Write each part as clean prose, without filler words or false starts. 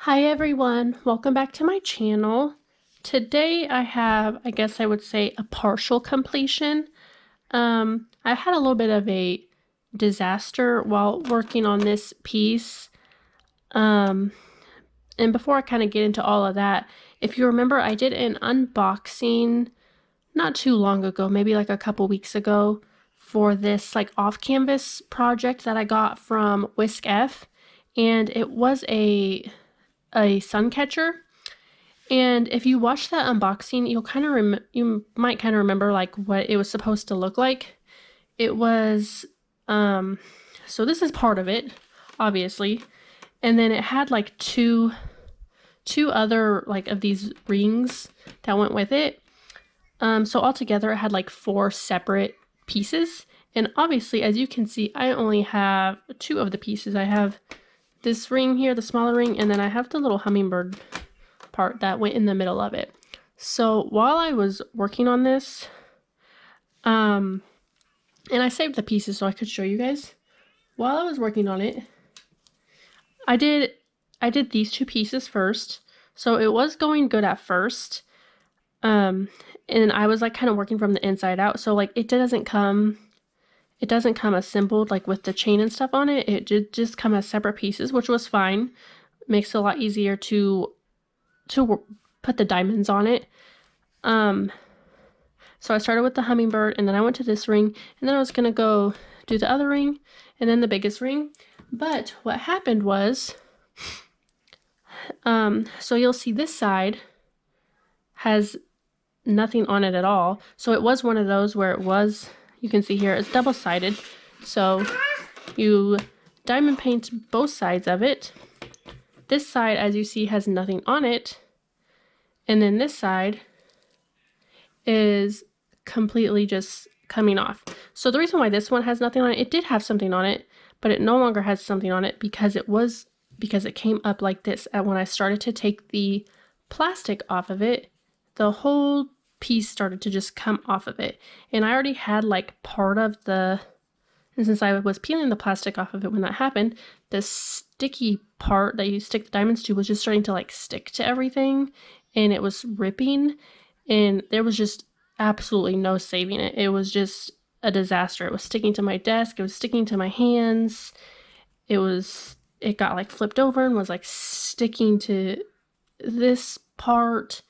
Hi everyone, welcome back to my channel. Today I have, I guess I would say, a partial completion. I had a little bit of a disaster while working on this piece. And before I kind of get into all of that, if you remember, I did an unboxing not too long ago, maybe like a couple weeks ago, for this like off-canvas project that I got from Whisk F, and it was a sun catcher. And if you watch that unboxing, you might kind of remember like what it was supposed to look like. It was so this is part of it, obviously, and then it had like two other like of these rings that went with it. So altogether it had like 4 separate pieces, and obviously, as you can see, I only have 2 of the pieces. I have this ring here, the smaller ring, and then I have the little hummingbird part that went in the middle of it. So while I was working on this, and I saved the pieces so I could show you guys. While I was working on it, I did these 2 pieces first. So it was going good at first. And I was like kind of working from the inside out. So like it doesn't come assembled like with the chain and stuff on it. It did just come as separate pieces, which was fine. Makes it a lot easier to put the diamonds on it. So I started with the hummingbird, and then I went to this ring, and then I was gonna go do the other ring, and then the biggest ring. But what happened was, so you'll see this side has nothing on it at all. So it was one of those where it was, you can see here, it's double-sided. So you diamond paint both sides of it. This side, as you see, has nothing on it. And then this side is completely just coming off. So the reason why this one has nothing on it, it did have something on it, but it no longer has something on it because it came up like this. And when I started to take the plastic off of it, the whole piece started to just come off of it. And I already had like part of the, and since I was peeling the plastic off of it when that happened, the sticky part that you stick the diamonds to was just starting to like stick to everything, and it was ripping, and there was just absolutely no saving it. It was just a disaster. It was sticking to my desk, it was sticking to my hands, it got like flipped over and was like sticking to this part,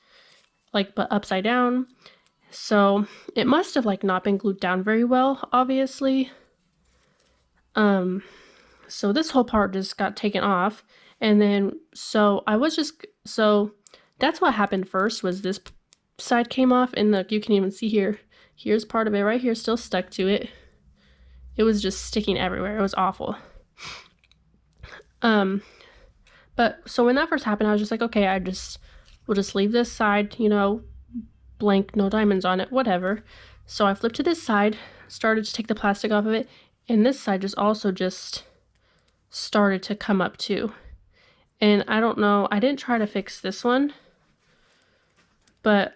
like, but upside down. So it must have like not been glued down very well, obviously. So this whole part just got taken off, and then so that's what happened first, was this side came off, and look, you can even see here's part of it right here still stuck to it. It was just sticking everywhere. It was awful. But so when that first happened, I was just like, okay, we'll just leave this side, you know, blank, no diamonds on it, whatever. So I flipped to this side, started to take the plastic off of it, and this side just started to come up too. And I don't know, I didn't try to fix this one, but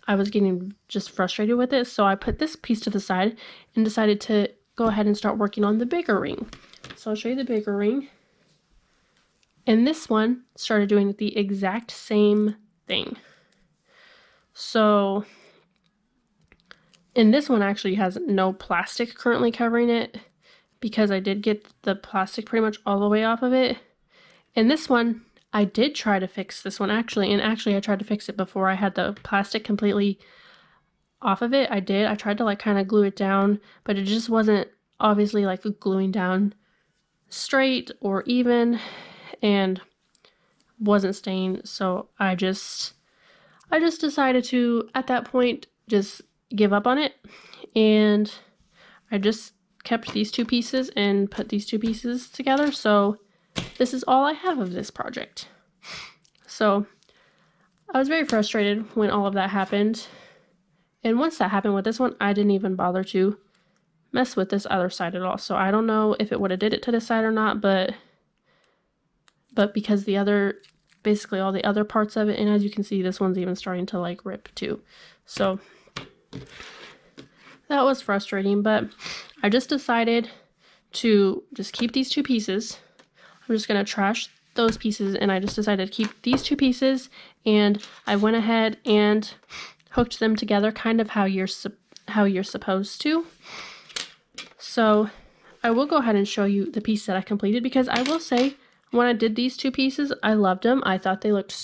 I was getting just frustrated with it, so I put this piece to the side and decided to go ahead and start working on the bigger ring. So I'll show you the bigger ring. And this one started doing the exact same thing. So, and this one actually has no plastic currently covering it, because I did get the plastic pretty much all the way off of it. And this one, I did try to fix this one actually, and actually I tried to fix it before I had the plastic completely off of it. I tried to like kind of glue it down, but it just wasn't obviously like gluing down straight or even, and wasn't staying. So I just decided to, at that point, just give up on it, and I just kept these 2 pieces and put these 2 pieces together. So this is all I have of this project. So I was very frustrated when all of that happened. And once that happened with this one, I didn't even bother to mess with this other side at all. So I don't know if it would have did it to this side or not, but because basically all the other parts of it, and as you can see, this one's even starting to like rip too. So that was frustrating, but I just decided to just keep these 2 pieces. I'm just gonna trash those pieces, and I just decided to keep these two pieces, and I went ahead and hooked them together kind of how you're supposed to. So I will go ahead and show you the piece that I completed, because I will say when I did these two pieces, I loved them. I thought they looked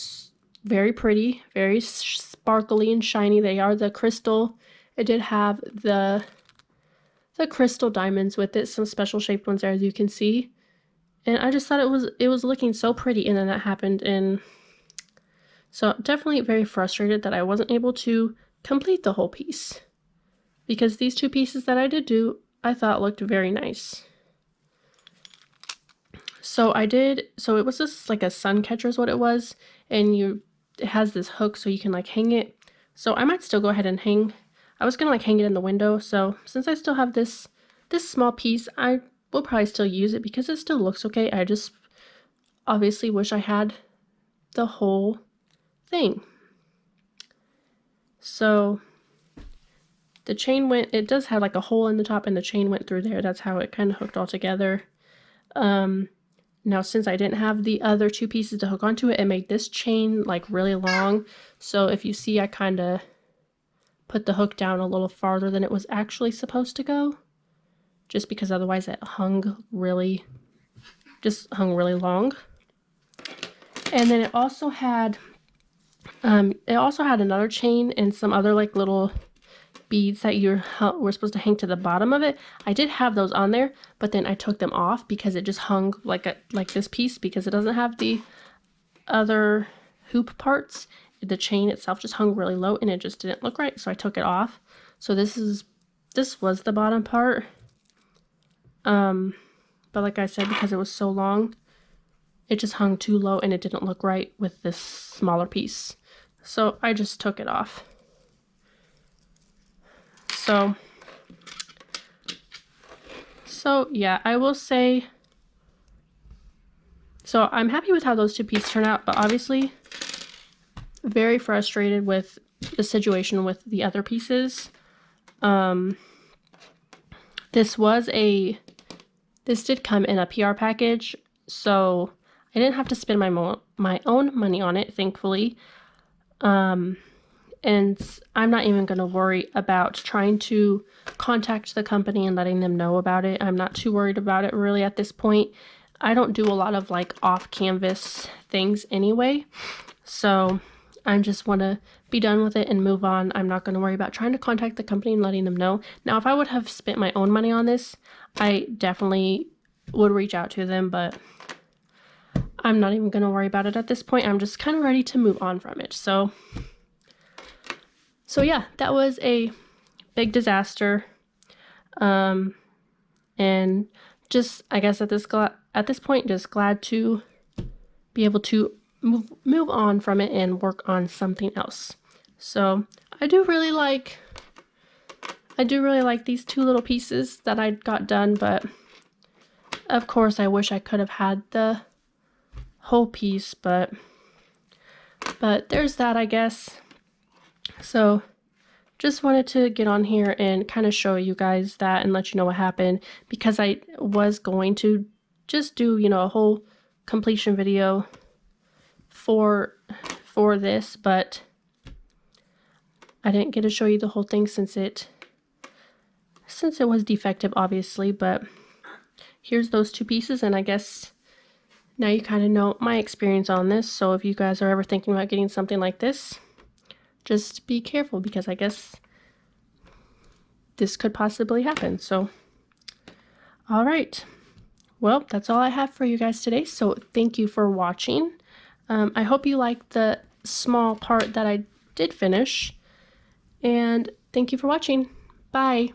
very pretty, very sparkly and shiny. They are the crystal. It did have the crystal diamonds with it, some special shaped ones there, as you can see. And I just thought it was looking so pretty, and then that happened, and so definitely very frustrated that I wasn't able to complete the whole piece, because these two pieces that I did do, I thought looked very nice. So so it was just like a sun catcher is what it was, and it has this hook so you can like hang it. So I might still go ahead and I was gonna like hang it in the window, so since I still have this small piece, I will probably still use it because it still looks okay. I just obviously wish I had the whole thing. So the chain it does have like a hole in the top, and the chain went through there. That's how it kind of hooked all together. Now since I didn't have the other two pieces to hook onto it, it made this chain like really long. So if you see, I kind of put the hook down a little farther than it was actually supposed to go, just because otherwise it hung really long. And then it also had another chain and some other like little beads that were supposed to hang to the bottom of it. I did have those on there, but then I took them off because it just hung like this piece, because it doesn't have the other hoop parts. The chain itself just hung really low, and it just didn't look right, so I took it off. So this was the bottom part. But like I said, because it was so long, it just hung too low, and it didn't look right with this smaller piece. So I just took it off. So yeah, I will say, so I'm happy with how those two pieces turned out, but obviously very frustrated with the situation with the other pieces. This did come in a PR package, so I didn't have to spend my own money on it, thankfully. And I'm not even going to worry about trying to contact the company and letting them know about it. I'm not too worried about it really at this point. I don't do a lot of like off-canvas things anyway, so I just want to be done with it and move on. I'm not going to worry about trying to contact the company and letting them know. Now, if I would have spent my own money on this, I definitely would reach out to them, but I'm not even going to worry about it at this point. I'm just kind of ready to move on from it. So yeah, that was a big disaster. And just, I guess at this point, just glad to be able to move on from it and work on something else. So I do really like these two little pieces that I got done, but of course I wish I could have had the whole piece, but there's that, I guess. So just wanted to get on here and kind of show you guys that and let you know what happened, because I was going to just do, a whole completion video for this, but I didn't get to show you the whole thing since it was defective, obviously. But here's those two pieces, and I guess now you kind of know my experience on this. So if you guys are ever thinking about getting something like this, just be careful, because I guess this could possibly happen. So all right, well, that's all I have for you guys today, so thank you for watching. I hope you liked the small part that I did finish, and thank you for watching. Bye.